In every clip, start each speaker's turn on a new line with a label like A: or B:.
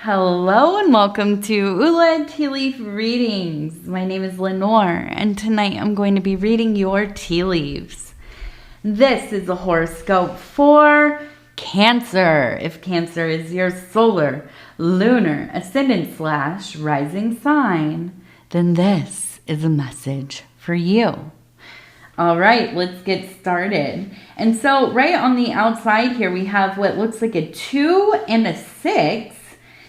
A: Hello and welcome to Ula Tea Leaf Readings. My name is Lenor and tonight I'm going to be reading your tea leaves. This is a horoscope for Cancer. If Cancer is your solar, lunar, ascendant / rising sign, then this is a message for you. All right, let's get started. And so right on the outside here, we have what looks like a 2 and a 6.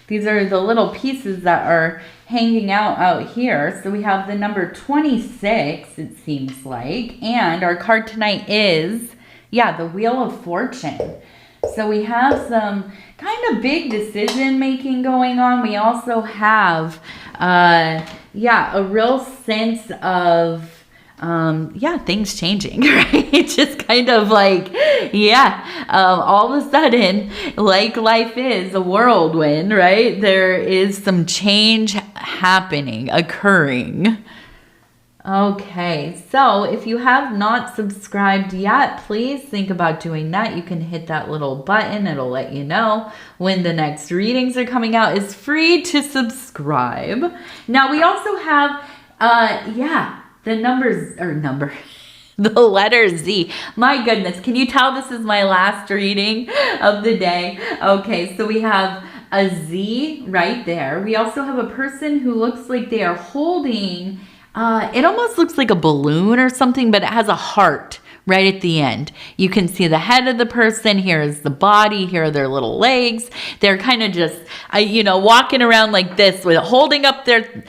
A: These are the little pieces that are hanging out here. So we have the number 26, it seems like. And our card tonight is, the Wheel of Fortune. So we have some kind of big decision making going on. We also have, a real sense of, things changing, right? Just kind of like, all of a sudden, like life is a whirlwind, right? There is some change occurring. Okay, so if you have not subscribed yet, please think about doing that. You can hit that little button. It'll let you know when the next readings are coming out. It's free to subscribe. Now, we also have, the letter Z. My goodness, can you tell this is my last reading of the day? Okay, so we have a Z right there. We also have a person who looks like they are holding, it almost looks like a balloon or something, but it has a heart right at the end. You can see the head of the person. Here is the body. Here are their little legs. They're kind of just, walking around like this with holding up their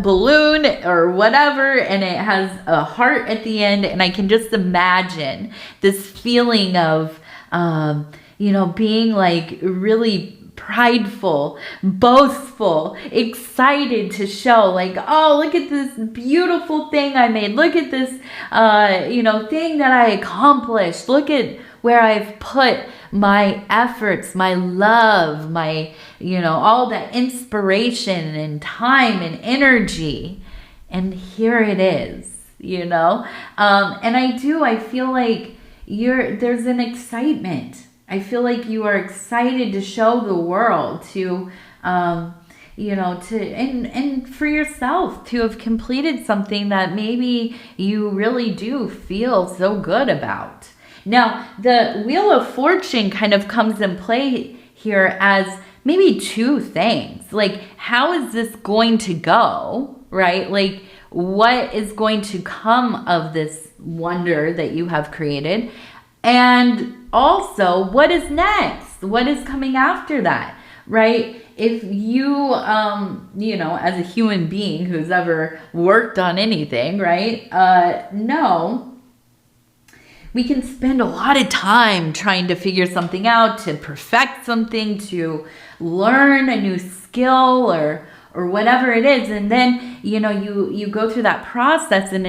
A: balloon or whatever. And it has a heart at the end. And I can just imagine this feeling of, being like really prideful, boastful, excited to show like, oh, look at this beautiful thing I made. Look at this, thing that I accomplished. Look at where I've put my efforts, my love, my, all that inspiration and time and energy. And here it is, and I feel like there's an excitement. I feel like you are excited to show the world, to, and for yourself to have completed something that maybe you really do feel so good about. Now, the Wheel of Fortune kind of comes in play here as maybe two things. Like, how is this going to go, right? Like, what is going to come of this wonder that you have created? And also, what is next? What is coming after that, right? If you, as a human being who's ever worked on anything, right, we can spend a lot of time trying to figure something out, to perfect something, to learn a new skill or whatever it is. And then, you go through that process, and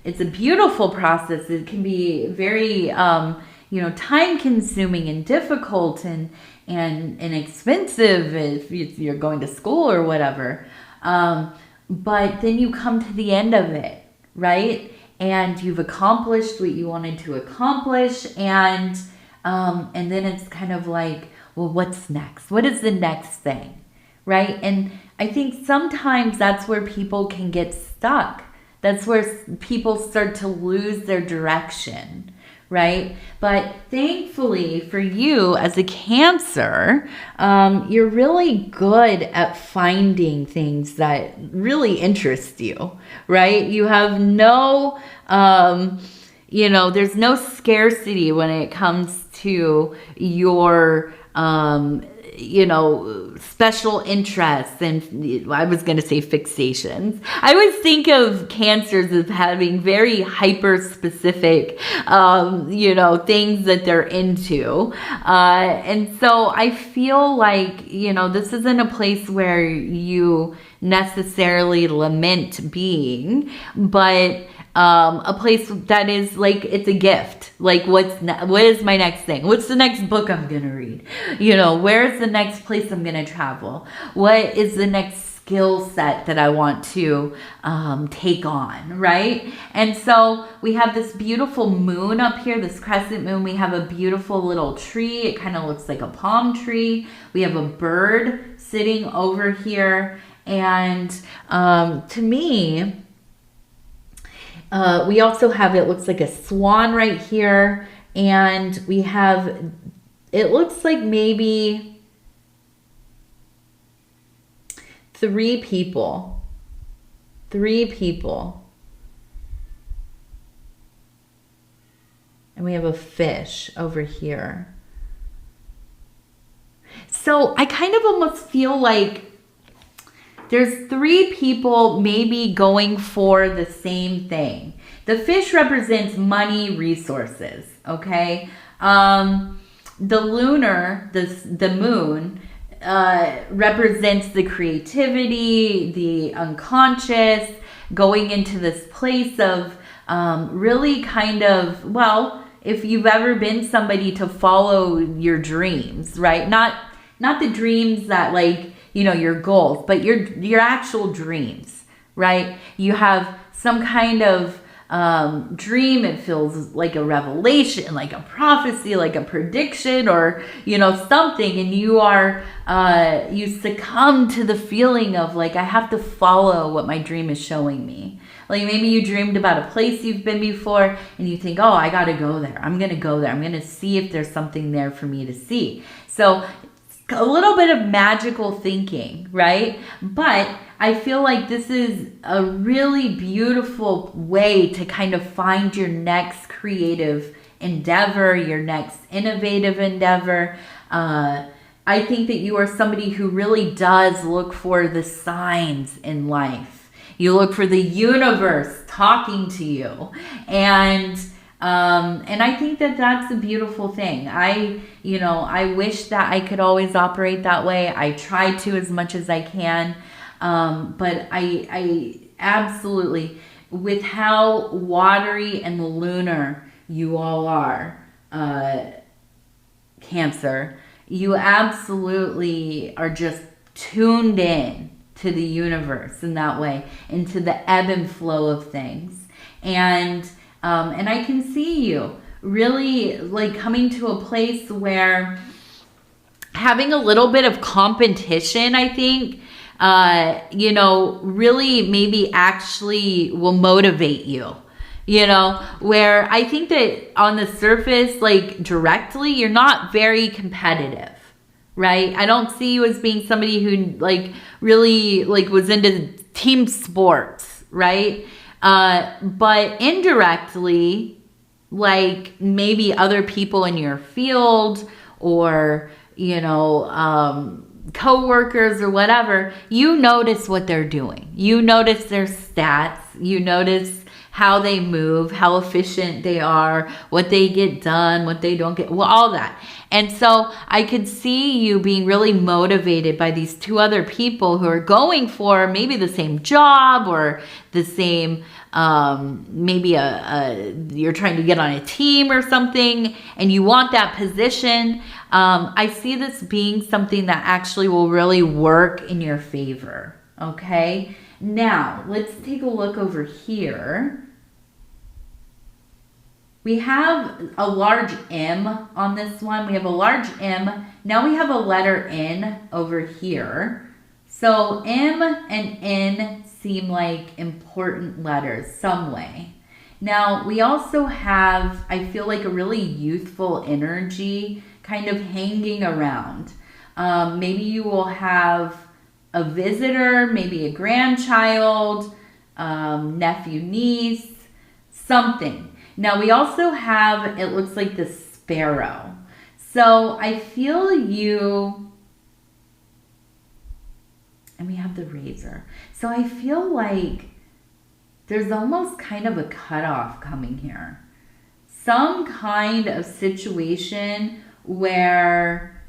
A: it's a beautiful process. It can be very, time consuming and difficult and expensive if you're going to school or whatever. But then you come to the end of it, right? And you've accomplished what you wanted to accomplish. And then it's kind of like, well, what's next? What is the next thing, right? And I think sometimes that's where people can get stuck. That's where people start to lose their direction, right? But thankfully for you as a Cancer, you're really good at finding things that really interest you, right? You have no, there's no scarcity when it comes to your, special interests, and I was going to say fixations. I always think of Cancers as having very hyper specific, things that they're into. And so I feel like, this isn't a place where you necessarily lament being, but a place that is like, it's a gift. Like, what is my next thing? What's the next book I'm going to read? Where's the next place I'm going to travel? What is the next skill set that I want to take on, right? And so we have this beautiful moon up here, this crescent moon. We have a beautiful little tree. It kind of looks like a palm tree. We have a bird sitting over here. And to me, we also have, it looks like a swan right here. And we have, it looks like maybe 3 people. 3 people. And we have a fish over here. So I kind of almost feel like there's 3 people maybe going for the same thing. The fish represents money, resources, okay? The lunar, the moon, represents the creativity, the unconscious, going into this place of really kind of, well, if you've ever been somebody to follow your dreams, right? Not the dreams that, like, you know, your goals, but your actual dreams, right? You have some kind of dream. It feels like a revelation, like a prophecy, like a prediction, or, you know, something. And you are, you succumb to the feeling of like, I have to follow what my dream is showing me. Like maybe you dreamed about a place you've been before and you think, oh, I got to go there. I'm going to go there. I'm going to see if there's something there for me to see. So a little bit of magical thinking, right? But I feel like this is a really beautiful way to kind of find your next creative endeavor, your next innovative endeavor. I think that you are somebody who really does look for the signs in life. You look for the universe talking to you. And I think that that's a beautiful thing. I wish that I could always operate that way. I try to as much as I can. But I absolutely, with how watery and lunar you all are, Cancer, you absolutely are just tuned in to the universe in that way, into the ebb and flow of things. And I can see you really like coming to a place where having a little bit of competition, I think, really maybe actually will motivate you, where I think that on the surface, like directly, you're not very competitive, right? I don't see you as being somebody who like really like was into team sports, right? But indirectly, like maybe other people in your field or, coworkers or whatever, you notice what they're doing. You notice their stats. You notice how they move, how efficient they are, what they get done, what they don't get, well, all that. And so I could see you being really motivated by these 2 other people who are going for maybe the same job or the same, maybe you're trying to get on a team or something and you want that position. I see this being something that actually will really work in your favor. Okay. Now let's take a look over here. We have a large M on this one. We have a large M. Now we have a letter N over here. So M and N seem like important letters some way. Now we also have, I feel like, a really youthful energy kind of hanging around. Maybe you will have a visitor, maybe a grandchild, nephew, niece, something. Now we also have, it looks like the sparrow. So I feel you, and we have the razor. So I feel like there's almost kind of a cutoff coming here. Some kind of situation where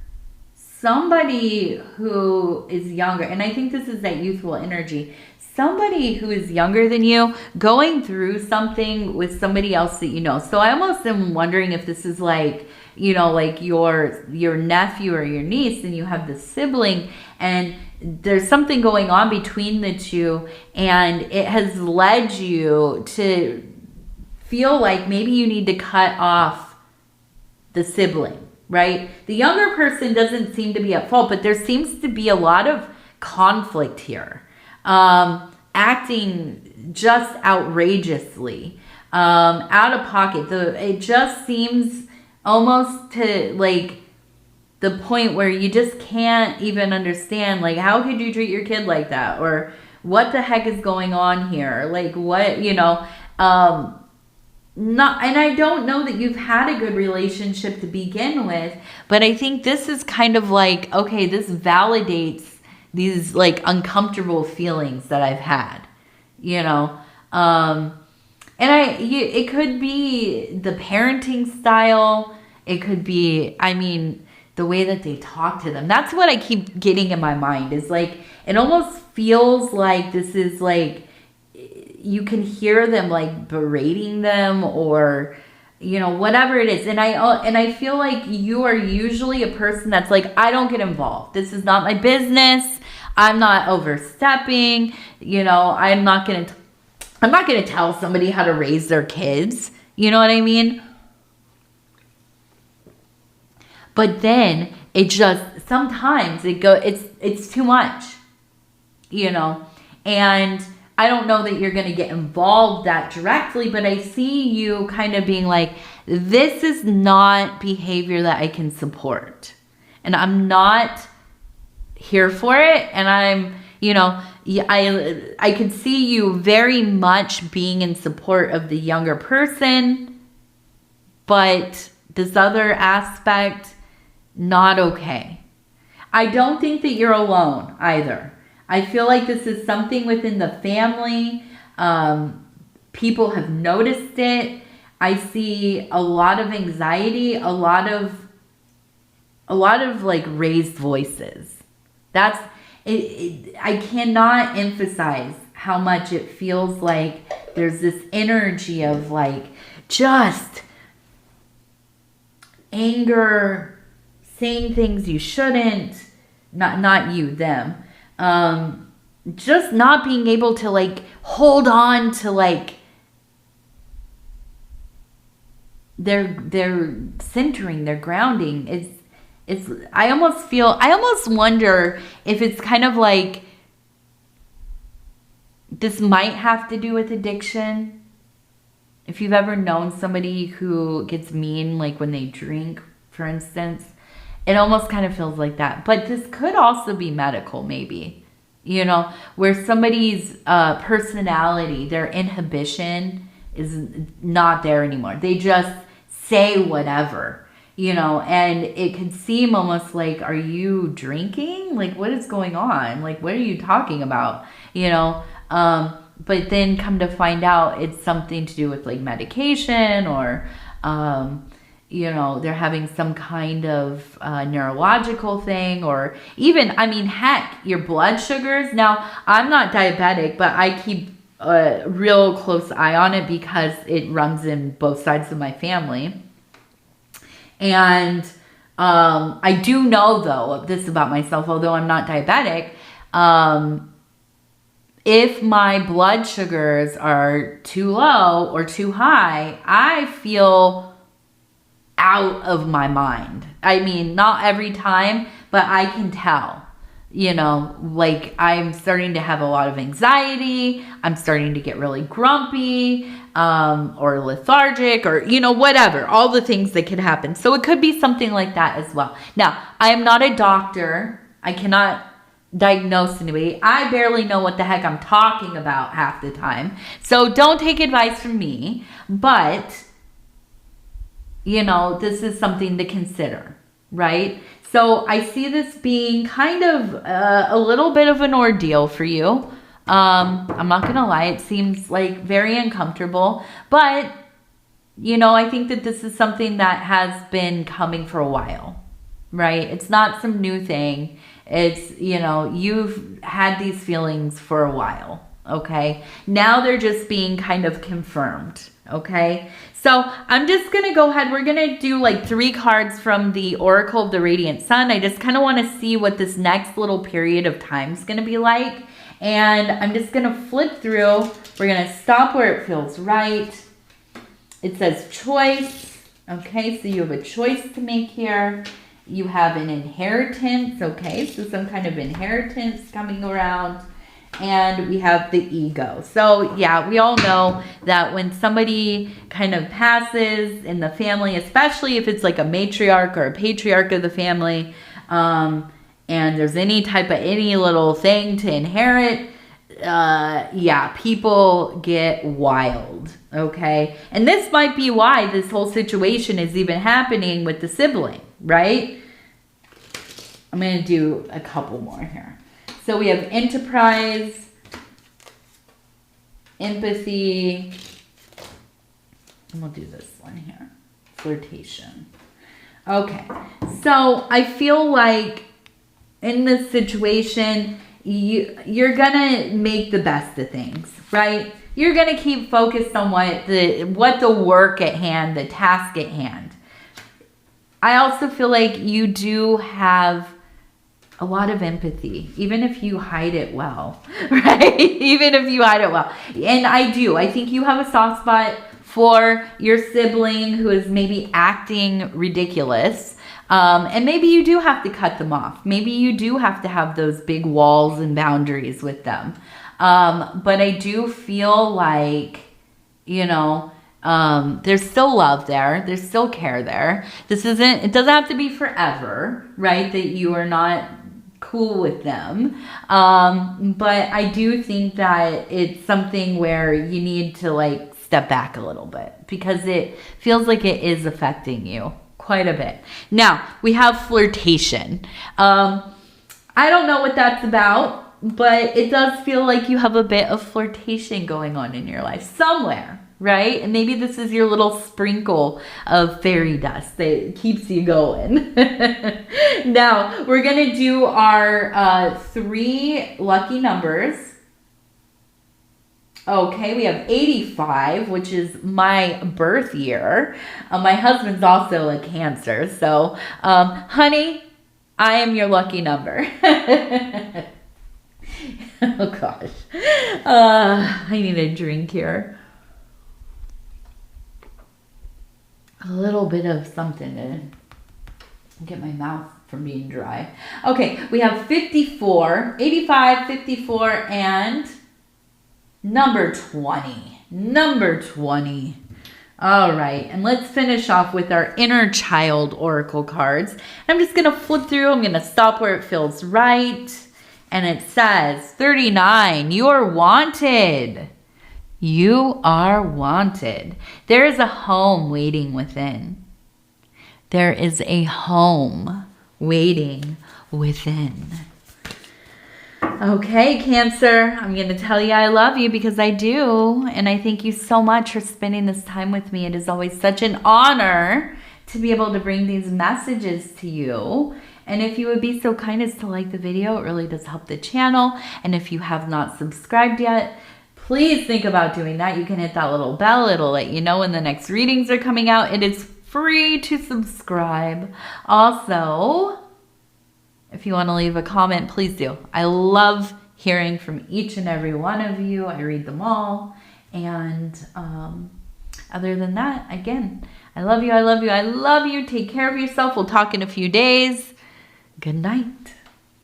A: somebody who is younger, and I think this is that youthful energy, somebody who is younger than you going through something with somebody else that you know. So I almost am wondering if this is like, you know, like your nephew or your niece, and you have this sibling, and there's something going on between the two, and it has led you to feel like maybe you need to cut off the sibling, right? The younger person doesn't seem to be at fault, but there seems to be a lot of conflict here. Acting just outrageously, out of pocket. It just seems almost to like the point where you just can't even understand, like, how could you treat your kid like that? Or what the heck is going on here? Like, what, you know, not, and I don't know that you've had a good relationship to begin with, but I think this is kind of like, okay, this validates these like uncomfortable feelings that I've had, you know, and it could be the parenting style. It could be, I mean, the way that they talk to them. That's what I keep getting in my mind, is like, it almost feels like this is like, you can hear them like berating them, or, you know, whatever it is. And I feel like you are usually a person that's like, I don't get involved. This is not my business. I'm not overstepping. You know, I'm not going to tell somebody how to raise their kids. You know what I mean? But then it just, sometimes it's too much, you know, and I don't know that you're going to get involved that directly, but I see you kind of being like, this is not behavior that I can support, and I'm not here for it. And I'm, you know, I could see you very much being in support of the younger person, but this other aspect, not okay. I don't think that you're alone either. I feel like this is something within the family. People have noticed it. I see a lot of anxiety, a lot of like raised voices. That's it. I cannot emphasize how much it feels like there's this energy of like just anger, saying things you shouldn't, not you, them. Just not being able to like hold on to like their centering, their grounding. I almost wonder if it's kind of like this might have to do with addiction. If you've ever known somebody who gets mean, like when they drink, for instance, it almost kind of feels like that. But this could also be medical, maybe, you know, where somebody's personality, their inhibition is not there anymore. They just say whatever, you know, and it could seem almost like, are you drinking? Like, what is going on? Like, what are you talking about? You know, but then come to find out it's something to do with like medication, or, you know, they're having some kind of neurological thing, or even, I mean, heck, your blood sugars. Now, I'm not diabetic, but I keep a real close eye on it because it runs in both sides of my family. And I do know, though, this about myself, although I'm not diabetic, if my blood sugars are too low or too high, I feel out of my mind. I mean, not every time, but I can tell, you know, like I'm starting to have a lot of anxiety. I'm starting to get really grumpy, or lethargic, or, you know, whatever, all the things that could happen. So it could be something like that as well. Now, I am not a doctor. I cannot diagnose anybody. I barely know what the heck I'm talking about half the time. So don't take advice from me, but you know, this is something to consider, right? So I see this being kind of a little bit of an ordeal for you. I'm not going to lie. It seems like very uncomfortable, but you know, I think that this is something that has been coming for a while. right? It's not some new thing. It's, you know, you've had these feelings for a while, okay? Now they're just being kind of confirmed, okay? So I'm just going to go ahead. We're going to do like 3 cards from the Oracle of the Radiant Sun. I just kind of want to see what this next little period of time is going to be like. And I'm just going to flip through. We're going to stop where it feels right. It says choice. Okay, so you have a choice to make here. You have an inheritance. Okay, so some kind of inheritance coming around. And we have the ego. So yeah, we all know that when somebody kind of passes in the family, especially if it's like a matriarch or a patriarch of the family, and there's any little thing to inherit, yeah, people get wild, okay? And this might be why this whole situation is even happening with the sibling, right? I'm going to do a couple more here. So we have enterprise, empathy, and we'll do this one here, flirtation. Okay, so I feel like in this situation, you're gonna make the best of things, right? You're gonna keep focused on what the work at hand, the task at hand. I also feel like you do have a lot of empathy, even if you hide it well, right? Even if you hide it well. And I think you have a soft spot for your sibling who is maybe acting ridiculous. And maybe you do have to cut them off. Maybe you do have to have those big walls and boundaries with them. But I do feel like, you know, there's still love there. There's still care there. It doesn't have to be forever, right? That you are not cool with them. But I do think that it's something where you need to like step back a little bit because it feels like it is affecting you quite a bit. Now we have flirtation. I don't know what that's about, but it does feel like you have a bit of flirtation going on in your life somewhere. Right? And maybe this is your little sprinkle of fairy dust that keeps you going. Now, we're going to do our 3 lucky numbers. Okay, we have 85, which is my birth year. My husband's also a Cancer. So, honey, I am your lucky number. Oh, gosh. I need a drink here. A little bit of something to get my mouth from being dry. Okay, we have 54, 85, 54, and number 20. Number 20. All right, and let's finish off with our inner child oracle cards. I'm just going to flip through. I'm going to stop where it feels right. And it says, 39, you are wanted. You are wanted. There is a home waiting within. There is a home waiting within. Okay, Cancer, I'm going to tell you I love you because I do. And I thank you so much for spending this time with me. It is always such an honor to be able to bring these messages to you. And if you would be so kind as to like the video, it really does help the channel. And if you have not subscribed yet, please think about doing that. You can hit that little bell. It'll let you know when the next readings are coming out. It is free to subscribe. Also, if you want to leave a comment, please do. I love hearing from each and every one of you. I read them all. And other than that, again, I love you. I love you. I love you. Take care of yourself. We'll talk in a few days. Good night.